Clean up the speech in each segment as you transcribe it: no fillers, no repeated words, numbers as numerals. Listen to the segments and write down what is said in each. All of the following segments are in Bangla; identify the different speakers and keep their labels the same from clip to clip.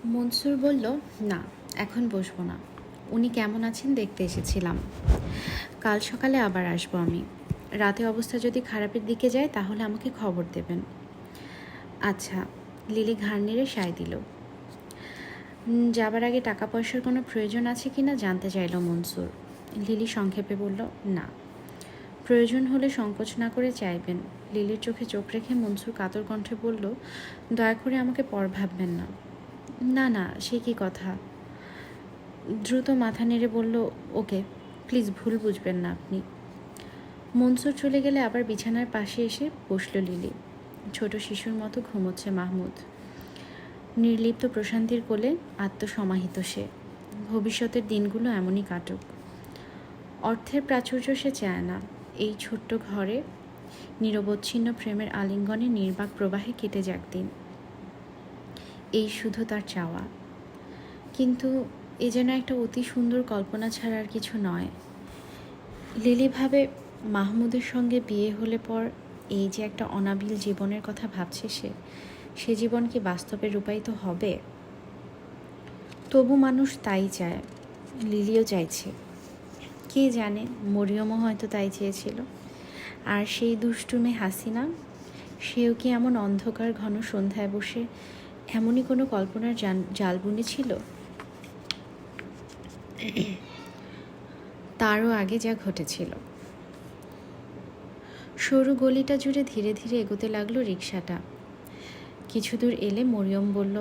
Speaker 1: মনসুর বলল, না, এখন বসবো না। উনি কেমন আছেন দেখতে এসেছিলাম। কাল সকালে আবার আসবো আমি। রাতে অবস্থা যদি খারাপের দিকে যায় তাহলে আমাকে খবর দেবেন। আচ্ছা। লিলি ঘাড় নেড়ে সায় দিল। যাবার আগে টাকা পয়সার কোনো প্রয়োজন আছে কিনা জানতে চাইল মনসুর। লিলি সংক্ষেপে বলল, না। প্রয়োজন হলে সংকোচ না করে চাইবেন। লিলির চোখে চোখ রেখে মনসুর কাতর কণ্ঠে বলল, দয়া করে আমাকে পর ভাববেন না। না না, সে কি কথা। দ্রুত মাথা নেড়ে বলল, ওকে, প্লিজ ভুল বুঝবেন না আপনি। মনসুর চলে গেলে আবার বিছানার পাশে এসে বসল লিলি। ছোট শিশুর মতো ঘুমোচ্ছে মাহমুদ। নির্লিপ্ত প্রশান্তির কোলে আত্মসমাহিত সে। ভবিষ্যতের দিনগুলো এমনই কাটুক। অর্থের প্রাচুর্য সে চায় না। এই ছোট্ট ঘরে নিরবচ্ছিন্ন প্রেমের আলিঙ্গনে নির্বাক প্রবাহে কেটে যাক দিন, এই শুধু তার চাওয়া। কিন্তু এ যেন একটা অতি সুন্দর কল্পনা ছাড়া আর কিছু নয়। লিলি ভাবে, মাহমুদের সঙ্গে বিয়ে হলে পর এই যে একটা অনাবিল জীবনের কথা ভাবছে সে জীবন কি বাস্তবে রূপায়িত হবে? তবু মানুষ তাই চায়, লিলিও চাইছে। কে জানে, মরিয়মও হয়তো তাই চেয়েছিল। আর সেই দুষ্টু মেয়ে হাসিনা, সেও কি এমন অন্ধকার ঘন সন্ধ্যায় বসে এমনই কোনো কল্পনার জাল বুনেছিল? তারও আগে যা ঘটেছিল। সরু গলিটা জুড়ে ধীরে ধীরে এগোতে লাগলো রিকশাটা। কিছু দূর এলে মরিয়ম বলল,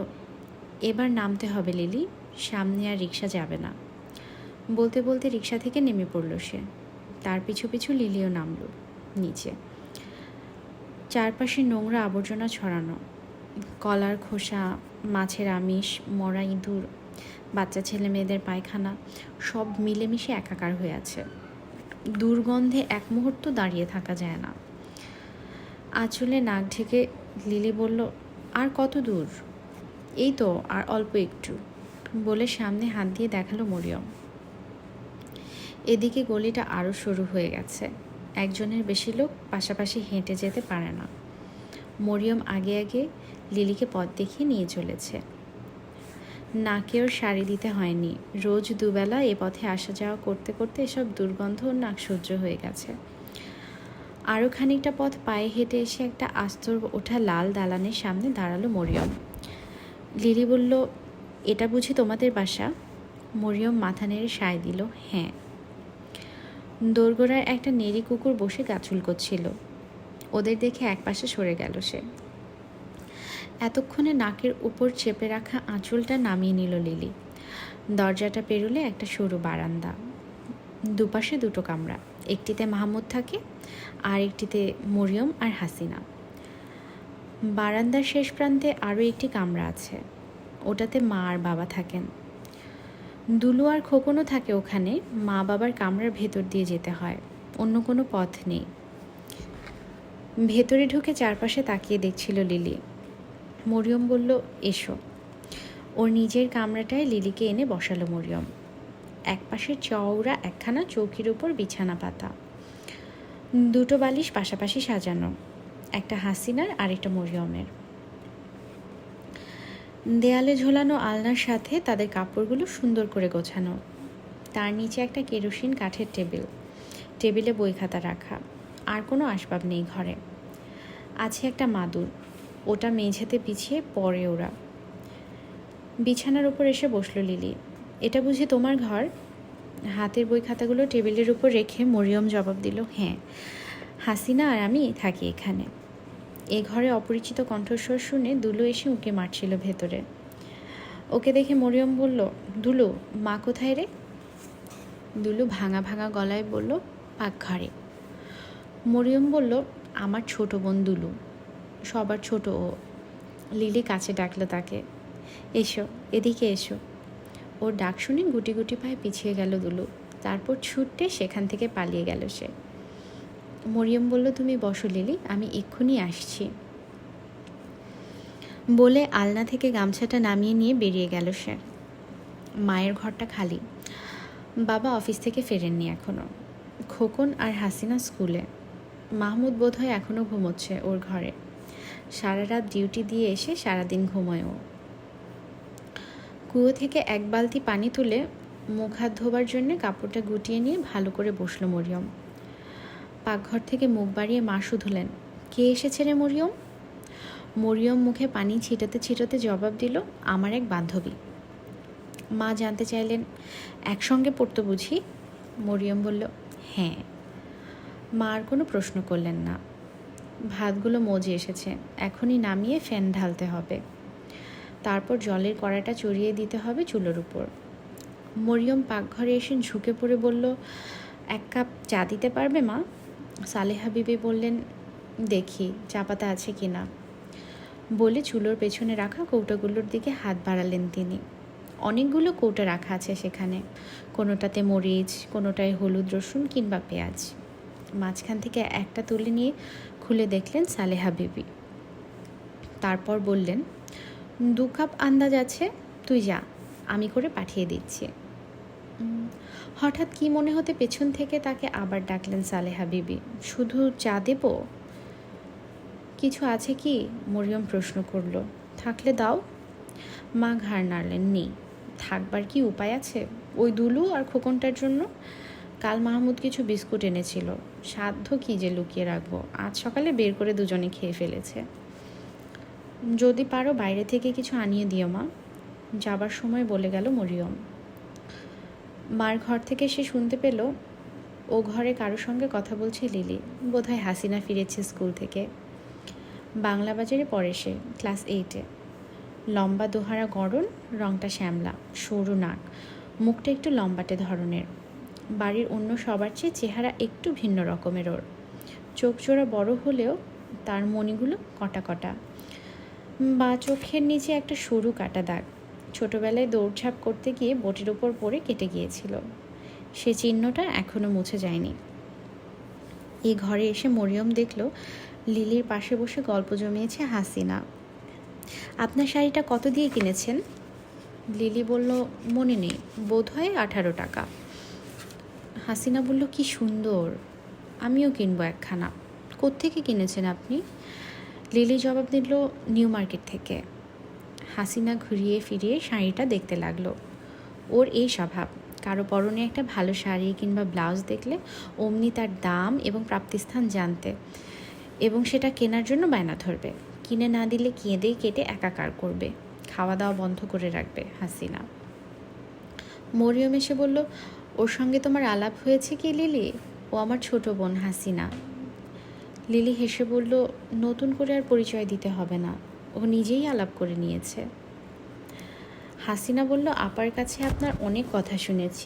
Speaker 1: এবার নামতে হবে লিলি, সামনে আর রিকশা যাবে না। বলতে বলতে রিকশা থেকে নেমে পড়ল সে। তার পিছু পিছু লিলিও নামল নিচে। চারপাশে নোংরা আবর্জনা ছড়ানো, কলার খোসা, মাছের আমিষ, মরা ইঁদুর, বাচ্চা ছেলে মেয়েদের পায়খানা, সব মিলেমিশে একাকার হয়ে আছে। দুর্গন্ধে এক মুহূর্ত দাঁড়িয়ে থাকা যায় না। আঁচলে নাক ঢেকে লিলি বলল, আর কত দূর? এই তো আর অল্প একটু, বলে সামনে হাত দিয়ে দেখালো মরিয়ম। এদিকে গলিটা আরও সরু হয়ে গেছে। একজনের বেশি লোক পাশাপাশি হেঁটে যেতে পারে না। মরিয়ম আগে আগে লিলিকে পথ দেখিয়ে নিয়ে চলেছে। নাকেও শাড়ি দিতে হয়নি। রোজ দুবেলা এ পথে আসা যাওয়া করতে করতে এসব দুর্গন্ধ নাক সহ্য হয়ে গেছে। আরও খানিকটা পথ পায়ে হেঁটে এসে একটা আস্তর ওঠা লাল দালানের সামনে দাঁড়ালো মরিয়ম। লিলি বলল, এটা বুঝি তোমাদের বাসা? মরিয়ম মাথা নেড়ে সায় দিল, হ্যাঁ। দোরগোড়ায় একটা নেড়ি কুকুর বসে গাছুল করছিল। ওদের দেখে একপাশে সরে গেল সে। এতক্ষণে নাকের উপর চেপে রাখা আঁচলটা নামিয়ে নিল লিলি। দরজাটা পেরোলে একটা সরু বারান্দা, দুপাশে দুটো কামরা। একটিতে মাহমুদ থাকে, আর একটিতে মরিয়ম আর হাসিনা। বারান্দার শেষ প্রান্তে আরও একটি কামরা আছে, ওটাতে মা আর বাবা থাকেন। দুলু আর খোকনও থাকে ওখানে। মা বাবার কামরার ভেতর দিয়ে যেতে হয়, অন্য কোনো পথ নেই। ভেতরে ঢুকে চারপাশে তাকিয়ে দেখছিল লিলি। মরিয়ম বলল, এসো। ওর নিজের কামরাটায় লিলিকে এনে বসালো মরিয়ম। একপাশে চওড়া একখানা চৌকির উপর বিছানা পাতা, দুটো বালিশ পাশাপাশি সাজানো, একটা হাসিনার আর একটা মরিয়মের। দেয়ালে ঝোলানো আলনার সাথে তাদের কাপড়গুলো সুন্দর করে গোছানো। তার নিচে একটা কেরোসিন কাঠের টেবিল, টেবিলে বই খাতা রাখা। আর কোনো আসবাব নেই ঘরে। আছে একটা মাদুর, ওটা মেঝেতে বিছিয়ে পড়ে ওরা। বিছানার উপর এসে বসলো লিলি। এটা বুঝি তোমার ঘর? হাতের বই খাতাগুলো টেবিলের উপর রেখে মরিয়ম জবাব দিল, হ্যাঁ, হাসিনা আর আমি থাকি এখানে। এ ঘরে অপরিচিত কণ্ঠস্বর শুনে দুলু এসে উঁকি মারছিল ভেতরে। ওকে দেখে মরিয়ম বলল, দুলু, মা কোথায় রে? দুলু ভাঙা ভাঙা গলায় বলল, পাকঘরে। মরিয়ম বলল, আমার ছোট বোন দুলু, সবার ছোট ও। লিলি কাছে ডাকলো তাকে, এসো, এদিকে এসো। ওর ডাক শুনে গুটি গুটি পায়ে পিছিয়ে গেল দুলু। তারপর ছুটতে সেখান থেকে পালিয়ে গেল সে। মরিয়ম বলল, তুমি বসো লিলি, আমি এক্ষুনি আসছি। বলে আলনা থেকে গামছাটা নামিয়ে নিয়ে বেরিয়ে গেল সে। মায়ের ঘরটা খালি। বাবা অফিস থেকে ফেরেননি এখনও। খোকন আর হাসিনা স্কুলে। মাহমুদ বোধহয় এখনও ঘুমোচ্ছে ওর ঘরে। সারা রাত ডিউটি দিয়ে এসে সারাদিন ঘুমোয় ও। কুয়ো থেকে এক বালতি পানি তুলে মুখ হাত ধোবার জন্যে কাপড়টা গুটিয়ে নিয়ে ভালো করে বসলো মরিয়ম। পাকঘর থেকে মুখ বাড়িয়ে মা শুধলেন, কে এসেছে রে মরিয়ম? মরিয়ম মুখে পানি ছিটাতে ছিটাতে জবাব দিল, আমার এক বান্ধবী। মা জানতে চাইলেন, একসঙ্গে পড়তো বুঝি? মরিয়ম বলল, হ্যাঁ। মা আর কোনো প্রশ্ন করলেন না। ভাতগুলো মজে এসেছে, এখনই নামিয়ে ফ্যান ঢালতে হবে, তারপর জলের কড়াইটা চড়িয়ে দিতে হবে চুলোর উপর। মরিয়ম পাকঘরে এসে ঝুঁকে পড়ে বলল, এক কাপ চা দিতে পারবে মা? সালেহা বিবি বললেন, দেখি চা পাতা আছে কি না। বলে চুলোর পেছনে রাখা কৌটোগুলোর দিকে হাত বাড়ালেন তিনি। অনেকগুলো কৌটো রাখা আছে সেখানে, কোনোটাতে মরিচ, কোনোটায় হলুদ, রসুন কিংবা পেঁয়াজ। মাঝখান থেকে একটা তুলে নিয়ে খুলে দেখলেন সালেহা বিবি। তারপর বললেন, 2 কাপ আন্দাজ আছে, তুই যা, আমি করে পাঠিয়ে দিচ্ছি। হঠাৎ কি মনে হতে পেছন থেকে তাকে আবার ডাকলেন সালেহা বিবি, শুধু চা দেব? কিছু আছে কি? মরিয়ম প্রশ্ন করল। থাকলে দাও। মা ঘাড় নাড়লেন, নেই। থাকবার কি উপায় আছে? ওই দুলু আর খোকনটার জন্য কাল মাহমুদ কিছু বিস্কুট এনেছিল, সাধ্য কি যে লুকিয়ে রাখবো, আজ সকালে বের করে দুজনে খেয়ে ফেলেছে। যদি পারো বাইরে থেকে কিছু আনিয়ে দিও মা, যাবার সময় বলে গেল মরিয়ম। মার ঘর থেকে সে শুনতে পেল ও ঘরে কারো সঙ্গে কথা বলছে লিলি, বোধহয় হাসিনা ফিরেছে স্কুল থেকে। বাংলা বাজারে পড়ে সে, ক্লাস 8-এ। লম্বা দোহারা গড়ন, রংটা শ্যামলা, সরু নাক, মুখটা একটু লম্বাটে ধরনের। বাড়ির অন্য সবার চেয়ে চেহারা একটু ভিন্ন রকমের ওর। চোখ জোড়া বড় হলেও তার মণিগুলো কটা কটা। বা চোখের নিচে একটা সরু কাটা দাগ, ছোটবেলায় দৌড়ঝাঁপ করতে গিয়ে বটির ওপর পড়ে কেটে গিয়েছিল। সে চিহ্নটা এখনও মুছে যায়নি। এই ঘরে এসে মরিয়ম দেখল লিলির পাশে বসে গল্প জমিয়েছে হাসিনা। আপনার শাড়িটা কত দিয়ে কিনেছেন? লিলি বলল, মনে নেই, বোধহয় 18 টাকা। হাসিনা বলল, কি সুন্দর, আমিও কিনবো একখানা। কোত্থেকে কিনেছেন আপনি? লিলি জবাব দিল, নিউ মার্কেট থেকে। হাসিনা ঘুরিয়ে ফিরিয়ে শাড়িটা দেখতে লাগলো। ওর এই স্বভাব, কারো পরনে একটা ভালো শাড়ি কিংবা ব্লাউজ দেখলে অমনি তার দাম এবং প্রাপ্তিস্থান জানতে, এবং সেটা কেনার জন্য বায়না ধরবে। কিনে না দিলে কেঁদে কেটে একাকার করবে, খাওয়া দাওয়া বন্ধ করে রাখবে হাসিনা। মরিয়ম এসে বলল, ওর সঙ্গে তোমার আলাপ হয়েছে কি লিলি? ও আমার ছোট বোন হাসিনা। লিলি হেসে বলল, নতুন করে আর পরিচয় দিতে হবে না, ও নিজেই আলাপ করে নিয়েছে। হাসিনা বলল, আপার কাছে আপনার অনেক কথা শুনেছি।